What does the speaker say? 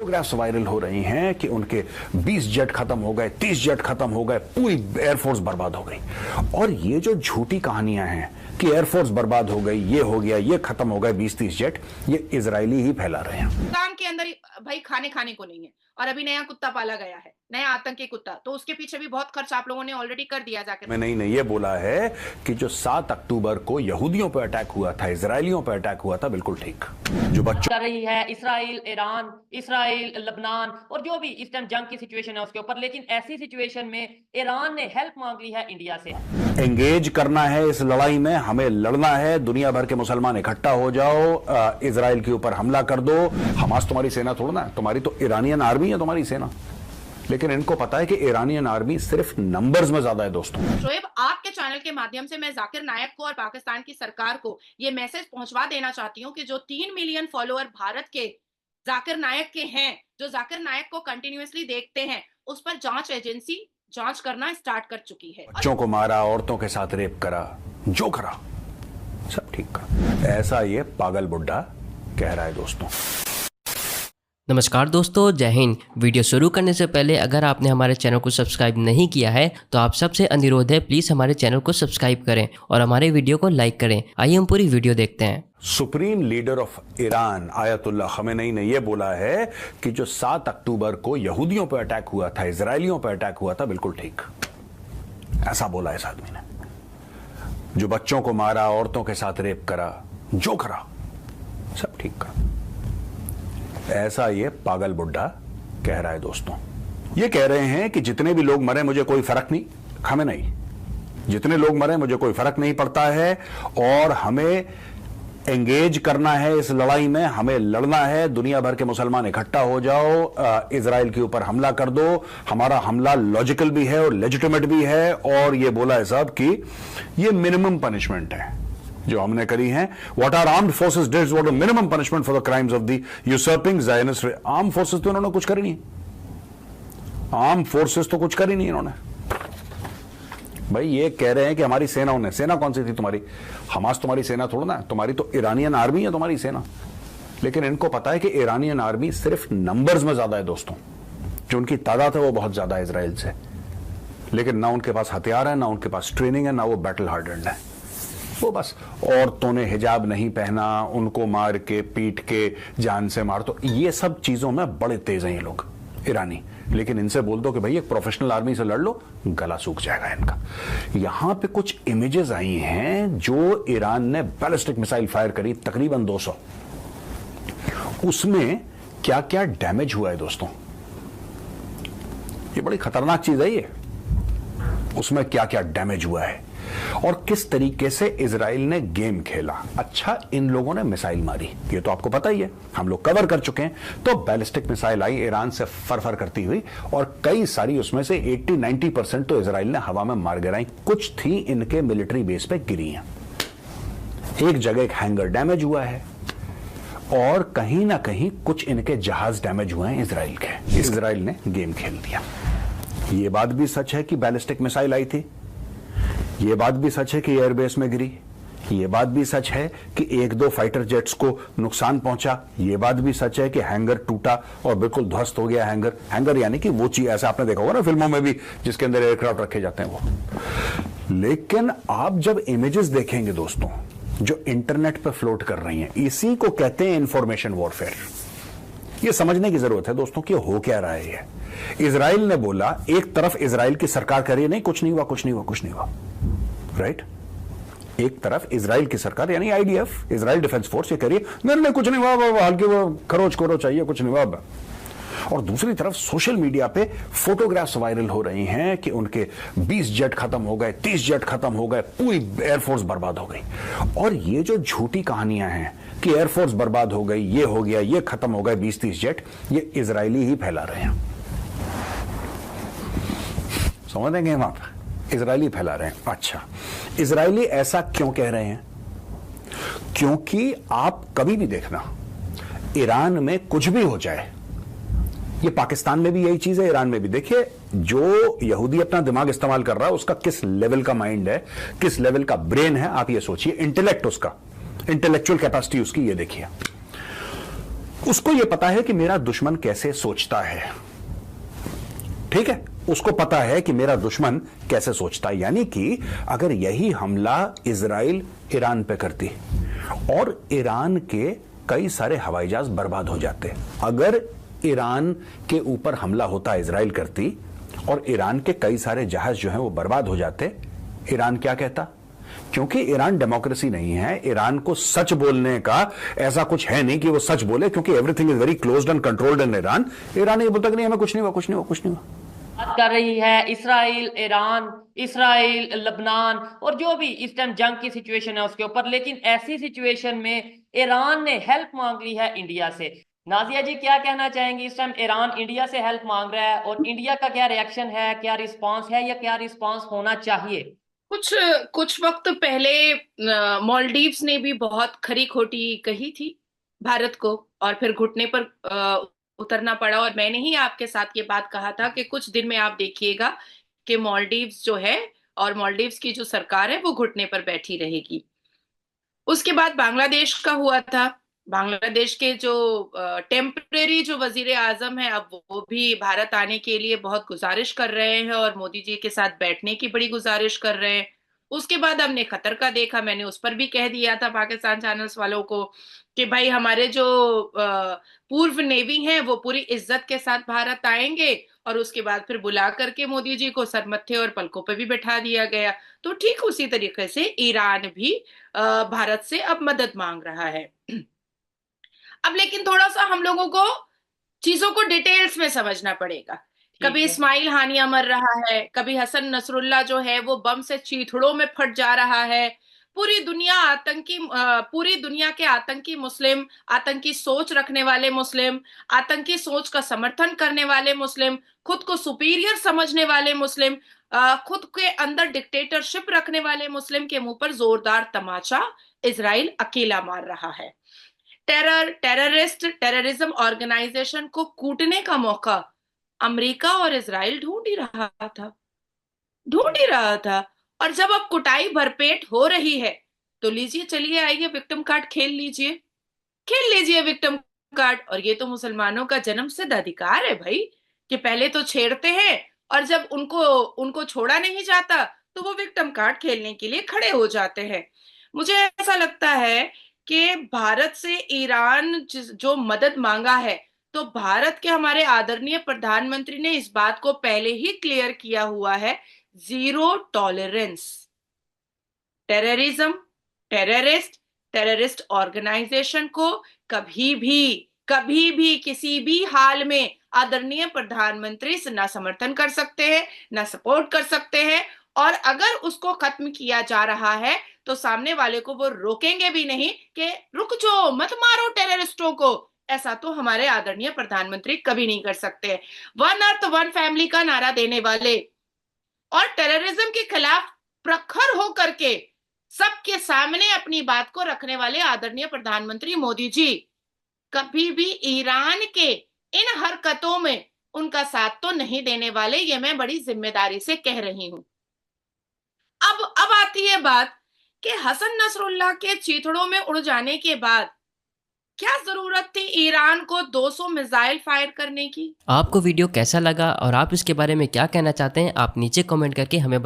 Photographs viral हो रही हैं कि उनके 20 जेट खत्म हो गए, 30 जेट खत्म हो गए, पूरी एयरफोर्स बर्बाद हो गई। और ये जो झूठी कहानियां हैं कि एयरफोर्स बर्बाद हो गई, ये हो गया, ये खत्म हो गए 20-30 जेट, ये इजरायली ही फैला रहे हैं। पाकिस्तान के अंदर भाई खाने को नहीं है और अभी नया कुत्ता पाला गया है, नया आतंकी कुत्ता, तो उसके पीछे भी बहुत खर्च आप लोगों ने ऑलरेडी कर दिया जाकर। मैंने नहीं ये बोला है कि जो 7 अक्टूबर को यहूदियों पर अटैक हुआ था, इजरायलियों पर अटैक हुआ था, बिल्कुल ठीक। जो बच्चों कर रही है इसराइल, ईरान, इसराइल, लेबनान और जो भी इस टाइम जंग की सिचुएशन है उसके ऊपर, लेकिन ऐसी सिचुएशन में ईरान ने हेल्प मांग ली है इंडिया से। एंगेज करना है इस लड़ाई में, हमें लड़ना है, दुनिया भर के मुसलमान इकट्ठा हो जाओ, इजराइल के ऊपर हमला कर दो। हमास तुम्हारी सेना थोड़ा ना, तुम्हारी तो ईरानियन आर्मी है तुम्हारी सेना। लेकिन इनको पता है कि ईरानियन आर्मी सिर्फ नंबर्स में ज्यादा है दोस्तों। शोएब, आपके चैनल के माध्यम से मैं जाकिर नायक को और पाकिस्तान की सरकार को ये मैसेज पहुंचवा देना चाहती हूँ कि जो 3 मिलियन फॉलोअर भारत के जाकिर नायक के हैं, जो जाकिर नायक को कंटिन्यूअसली देखते हैं, उस पर जांच एजेंसी जांच करना स्टार्ट कर चुकी है। बच्चों को मारा, औरतों के साथ रेप करा, जो करा सब ठीक करा, ऐसा ये पागल बुड्ढा कह रहा है दोस्तों। नमस्कार दोस्तों, जय हिंद। वीडियो शुरू करने से पहले अगर आपने हमारे चैनल को सब्सक्राइब नहीं किया है तो आप सबसे अनुरोध है, प्लीज़ हमारे चैनल को सब्सक्राइब करें और हमारे वीडियो को लाइक करें। आइए हम पूरी वीडियो देखते हैं। Supreme leader of Iran ayatollah Khamenei ने यह बोला है कि जो 7 अक्टूबर को यहूदियों पर अटैक हुआ था, इजरायलियों पर अटैक हुआ था, बिल्कुल ठीक। ऐसा बोला इस आदमी ने। जो बच्चों को मारा, औरतों के साथ रेप करा, जो करा सब ठीक करा, ऐसा ये पागल बुड्ढा कह रहा है दोस्तों। ये कह रहे हैं कि जितने भी लोग मरे मुझे कोई फर्क नहीं, हमें नहीं, जितने लोग मरे मुझे कोई फर्क नहीं पड़ता है और हमें एंगेज करना है इस लड़ाई में, हमें लड़ना है, दुनिया भर के मुसलमान इकट्ठा हो जाओ, इजराइल के ऊपर हमला कर दो। हमारा हमला लॉजिकल भी है और लेजिटिमेट भी है। और ये बोला है साहब कि ये मिनिमम पनिशमेंट है जो हमने करी है। What are armed forces did was the minimum punishment for the crimes of the usurping Zionist. Arm forces तो इन्होंने कुछ करी नहीं, आर्म फोर्सेस तो कुछ करी नहीं इन्होंने। भाई ये कह रहे हैं कि हमारी सेनाओं ने, सेना कौन सी थी तुम्हारी? हमास तुम्हारी सेना थोड़ा ना, तुम्हारी तो ईरानियन आर्मी है तुम्हारी सेना। लेकिन इनको पता है कि ईरानियन आर्मी सिर्फ नंबर्स में ज्यादा है दोस्तों, जो उनकी तादाद है वो बहुत ज्यादा है इजराइल से। लेकिन ना उनके पास हथियार है, ना उनके पास ट्रेनिंग है, ना वो बैटल हार्डन्ड है। वो बस औरतों ने हिजाब नहीं पहना, उनको मार के, पीट के, जान से मार, तो ये सब चीजों में बड़े तेज हैं ये लोग ईरानी। लेकिन इनसे बोल दो कि भाई एक प्रोफेशनल आर्मी से लड़ लो, गला सूख जाएगा इनका। यहां पे कुछ इमेजेस आई हैं जो ईरान ने बैलिस्टिक मिसाइल फायर करी, तकरीबन 200। उसमें क्या क्या डैमेज हुआ है दोस्तों, ये बड़ी खतरनाक चीज है ये। उसमें क्या क्या डैमेज हुआ है और किस तरीके से इजराइल ने गेम खेला। अच्छा, इन लोगों ने मिसाइल मारी, ये तो आपको पता ही है, हम लोग कवर कर चुके हैं। तो बैलिस्टिक मिसाइल आई ईरान से फर करती हुई और कई सारी, उसमें से 80-90% तो इजराइल ने हवा में मार गिराई। कुछ थी इनके मिलिट्री बेस पे गिरी हैं। एक जगह एक हैंगर डैमेज हुआ है और कहीं ना कहीं कुछ इनके जहाज डैमेज हुए हैं इजराइल के। इजराइल ने गेम खेल दिया। ये बात भी सच है कि बैलिस्टिक मिसाइल आई थी, ये बात भी सच है कि एयरबेस में गिरी, ये बात भी सच है कि 1-2 फाइटर जेट्स को नुकसान पहुंचा, ये बात भी सच है कि हैंगर टूटा और बिल्कुल ध्वस्त हो गया हैंगर। हैंगर यानी कि वो चीज, ऐसा आपने देखा होगा ना फिल्मों में भी, जिसके अंदर एयरक्राफ्ट रखे जाते हैं वो। लेकिन आप जब इमेजेस देखेंगे दोस्तों जो इंटरनेट पर फ्लोट कर रही हैं, इसी को कहते हैं इंफॉर्मेशन वॉरफेयर। ये समझने की जरूरत है दोस्तों कि हो क्या रहा है ये। इजराइल ने बोला, एक तरफ इजराइल की सरकार कह रही है नहीं कुछ नहीं हुआ, कुछ नहीं हुआ, कुछ नहीं हुआ, राइट। एक तरफ इजराइल की सरकार यानी आईडीएफ, इजराइल डिफेंस फोर्स, ये कह रही है नहीं कुछ नहीं हुआ, हल्की वो खरोच करो चाहिए, कुछ नहीं हुआ। और दूसरी तरफ सोशल मीडिया पे फोटोग्राफ्स वायरल हो रही हैं कि उनके 20 जेट खत्म हो गए, 30 जेट खत्म हो गए, पूरी एयरफोर्स बर्बाद हो गई। और ये जो झूठी कहानियां हैं कि एयरफोर्स बर्बाद हो गई, ये हो गया, ये खत्म हो गए 20-30 जेट, ये इजरायली ही फैला रहे हैं। समझ देंगे हम आप, इजरायली फैला रहे हैं। अच्छा, इजरायली ऐसा क्यों कह रहे हैं? क्योंकि आप कभी भी देखना, ईरान में कुछ भी हो जाए, ये पाकिस्तान में भी यही चीज है, ईरान में भी। देखिए, जो यहूदी अपना दिमाग इस्तेमाल कर रहा है उसका किस लेवल का माइंड है, किस लेवल का ब्रेन है, आप ये सोचिए। इंटेलेक्ट, उसका इंटेलेक्चुअल कैपेसिटी उसकी, ये देखिए। उसको यह पता है कि मेरा दुश्मन कैसे सोचता है, ठीक है, उसको पता है कि मेरा दुश्मन कैसे सोचता है। यानी कि अगर यही हमला इजराइल ईरान पे करती और ईरान के कई सारे हवाई जहाज बर्बाद हो जाते, अगर ईरान के ऊपर हमला होता, इजराइल करती और ईरान के कई सारे जहाज जो हैं वो बर्बाद हो जाते, ईरान क्या कहता? क्योंकि ईरान डेमोक्रेसी नहीं है, ईरान को सच बोलने का ऐसा कुछ है नहीं कि वो सच बोले, क्योंकि everything is very closed end controlled in Iran. Iran ये बोलता कि नहीं, हमें कुछ नहीं हुआ, कुछ नहीं हुआ, कुछ नहीं हुआ। बात कर रही है इसराइल ईरान, इसराइल लबनान और जो भी इस टाइम जंग की सिचुएशन है उसके ऊपर। लेकिन ऐसी सिचुएशन में ईरान ने हेल्प मांग ली है इंडिया से। नाजिया जी क्या कहना चाहेंगी? इस टाइम ईरान इंडिया से हेल्प मांग रहा है और इंडिया का क्या रिएक्शन है, क्या रिस्पांस है या क्या रिस्पांस होना चाहिए? कुछ वक्त पहले मालदीव्स ने भी बहुत खरी खोटी कही थी भारत को, और फिर घुटने पर उतरना पड़ा। और मैंने ही आपके साथ ये बात कहा था कि कुछ दिन में आप देखिएगा कि मालदीव्स जो है और मालदीव्स की जो सरकार है वो घुटने पर बैठी रहेगी। उसके बाद बांग्लादेश का हुआ था। बांग्लादेश के जो टेम्परेरी जो वजीर आजम है, अब वो भी भारत आने के लिए बहुत गुजारिश कर रहे हैं और मोदी जी के साथ बैठने की बड़ी गुजारिश कर रहे हैं। उसके बाद हमने खतर का देखा, मैंने उस पर भी कह दिया था पाकिस्तान चैनल्स वालों को कि भाई हमारे जो पूर्व नेवी हैं वो पूरी इज्जत के साथ भारत आएंगे, और उसके बाद फिर बुला करके मोदी जी को सरमत्थे और पलकों पे भी बैठा दिया गया। तो ठीक उसी तरीके से ईरान भी भारत से अब मदद मांग रहा है। अब लेकिन थोड़ा सा हम लोगों को चीजों को डिटेल्स में समझना पड़ेगा। कभी इस्माइल हानिया मर रहा है, कभी हसन नसरुल्ला जो है वो बम से चीथड़ों में फट जा रहा है। पूरी दुनिया के आतंकी मुस्लिम, आतंकी सोच रखने वाले मुस्लिम, आतंकी सोच का समर्थन करने वाले मुस्लिम, खुद को सुपीरियर समझने वाले मुस्लिम, खुद के अंदर डिक्टेटरशिप रखने वाले मुस्लिम के मुंह पर जोरदार तमाचा इजराइल अकेला मार रहा है। टेररिज्म ऑर्गेनाइजेशन को कूटने का मौका अमेरिका और इजराइल ढूंढ ही रहा था। और जब अब कुटाई भरपेट हो रही है तो लीजिए, चलिए आइए विक्टिम कार्ड खेल लीजिए विक्टिम कार्ड। और ये तो मुसलमानों का जन्मसिद्ध अधिकार है भाई, कि पहले तो छेड़ते हैं और जब उनको छोड़ा नहीं जाता तो वो विक्टिम कार्ड खेलने के लिए खड़े हो जाते हैं। मुझे ऐसा लगता है कि भारत से ईरान जो मदद मांगा है, तो भारत के हमारे आदरणीय प्रधानमंत्री ने इस बात को पहले ही क्लियर किया हुआ है, जीरो टॉलरेंस। टेररिस्ट ऑर्गेनाइजेशन को कभी भी किसी भी हाल में आदरणीय प्रधानमंत्री से ना समर्थन कर सकते हैं, ना सपोर्ट कर सकते हैं। और अगर उसको खत्म किया जा रहा है तो सामने वाले को वो रोकेंगे भी नहीं कि रुक जाओ, मत मारो टेररिस्टों को। ऐसा तो हमारे आदरणीय प्रधानमंत्री कभी नहीं कर सकते। वन अर्थ वन फैमिली का नारा देने वाले और टेररिज्म के खिलाफ प्रखर होकर के सबके सामने अपनी बात को रखने वाले आदरणीय प्रधानमंत्री मोदी जी कभी भी ईरान के इन हरकतों में उनका साथ तो नहीं देने वाले। ये मैं बड़ी जिम्मेदारी से कह रही हूं। अब आती है बात कि हसन नसरुल्लाह के चीथड़ों में उड़ जाने के बाद क्या जरूरत थी ईरान को 200 मिसाइल फायर करने की? आपको वीडियो कैसा लगा और आप इसके बारे में क्या कहना चाहते हैं, आप नीचे कमेंट करके हमें